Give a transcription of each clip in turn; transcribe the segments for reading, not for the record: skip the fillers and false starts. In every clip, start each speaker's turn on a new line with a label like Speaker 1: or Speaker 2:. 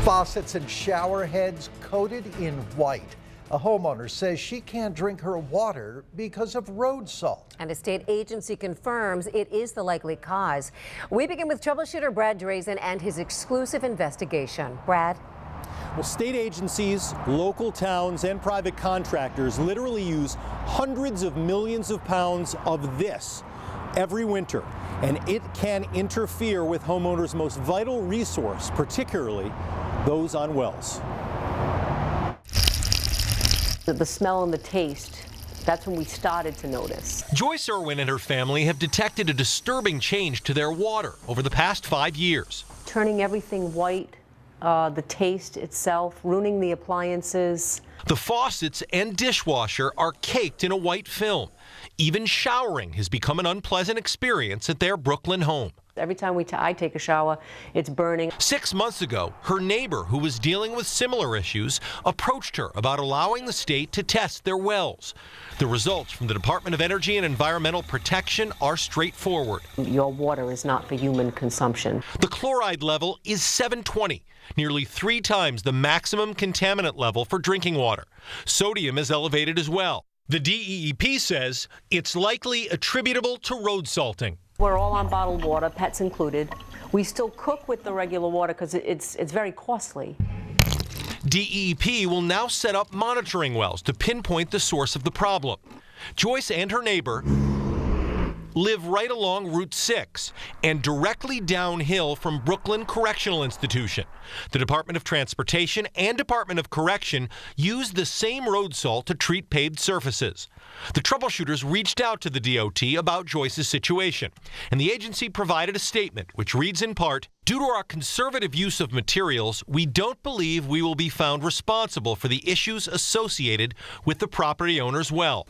Speaker 1: Faucets and shower heads coated in white. A homeowner says she can't drink her water because of road salt.
Speaker 2: And a state agency confirms it is the likely cause. We begin with troubleshooter Brad Drazen and his exclusive investigation. Brad?
Speaker 3: Well, state agencies, local towns, and private contractors literally use hundreds of millions of pounds of this every winter, and it can interfere with homeowners' most vital resource, particularly those on wells.
Speaker 4: The smell and the taste, that's when we started to notice.
Speaker 5: Joyce Irwin and her family have detected a disturbing change to their water over the past 5 years.
Speaker 4: Turning everything white, the taste itself, ruining the appliances.
Speaker 5: The faucets and dishwasher are caked in a white film. Even showering has become an unpleasant experience at their Brooklyn home.
Speaker 4: Every time I take a shower, it's burning.
Speaker 5: 6 months ago, her neighbor, who was dealing with similar issues, approached her about allowing the state to test their wells. The results from the Department of Energy and Environmental Protection are straightforward.
Speaker 4: Your water is not for human consumption.
Speaker 5: The chloride level is 720, nearly 3 times the maximum contaminant level for drinking water. Sodium is elevated as well. The DEEP says it's likely attributable to road salting.
Speaker 4: We're all on bottled water, pets included. We still cook with the regular water because it's very costly.
Speaker 5: DEP will now set up monitoring wells to pinpoint the source of the problem. Joyce and her neighbor live right along Route 6 and directly downhill from Brooklyn Correctional Institution. The Department of Transportation and Department of Correction use the same road salt to treat paved surfaces. The troubleshooters reached out to the DOT about Joyce's situation, and the agency provided a statement which reads in part, "Due to our conservative use of materials, we don't believe we will be found responsible for the issues associated with the property owner's well."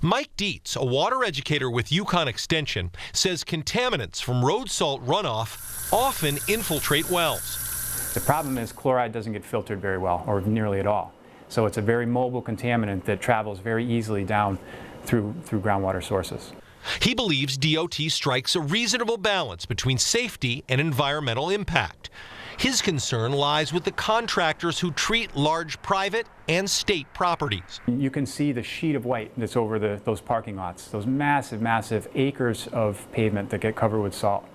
Speaker 5: Mike Dietz, a water educator with Yukon Extension, says contaminants from road salt runoff often infiltrate wells.
Speaker 6: The problem is chloride doesn't get filtered very well, or nearly at all. So it's a very mobile contaminant that travels very easily down through groundwater sources.
Speaker 5: He believes DOT strikes a reasonable balance between safety and environmental impact. His concern lies with the contractors who treat large private and state properties.
Speaker 6: You can see the sheet of white that's over those parking lots, those massive, massive acres of pavement that get covered with salt.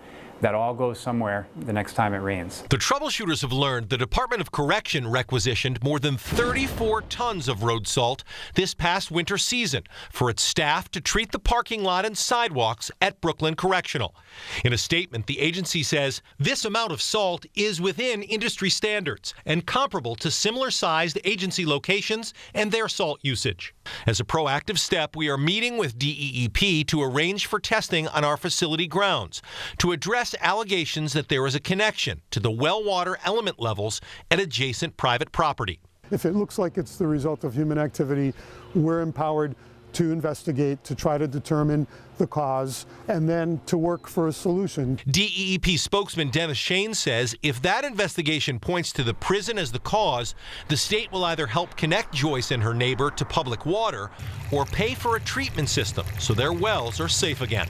Speaker 6: That all goes somewhere the next time it rains.
Speaker 5: The troubleshooters have learned the Department of Correction requisitioned more than 34 tons of road salt this past winter season for its staff to treat the parking lot and sidewalks at Brooklyn Correctional. In a statement, the agency says this amount of salt is within industry standards and comparable to similar-sized agency locations and their salt usage. As a proactive step, we are meeting with DEEP to arrange for testing on our facility grounds to address allegations that there is a connection to the well water element levels at adjacent private property.
Speaker 7: If it looks like it's the result of human activity, we're empowered to investigate, to try to determine the cause, and then to work for a solution.
Speaker 5: DEEP spokesman Dennis Shane says if that investigation points to the prison as the cause, the state will either help connect Joyce and her neighbor to public water or pay for a treatment system so their wells are safe again.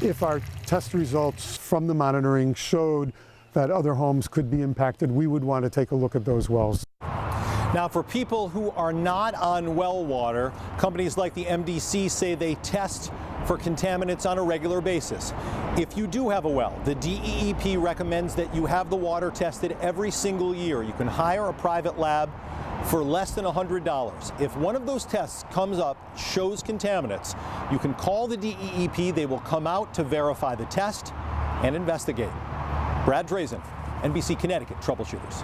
Speaker 7: If our test results from the monitoring showed that other homes could be impacted, we would want to take a look at those wells.
Speaker 3: Now, for people who are not on well water, companies like the MDC say they test for contaminants on a regular basis. If you do have a well, the DEEP recommends that you have the water tested every single year. You can hire a private lab for less than $100. If one of those tests comes up, shows contaminants, you can call the DEEP. They will come out to verify the test and investigate. Brad Drazen, NBC Connecticut Troubleshooters.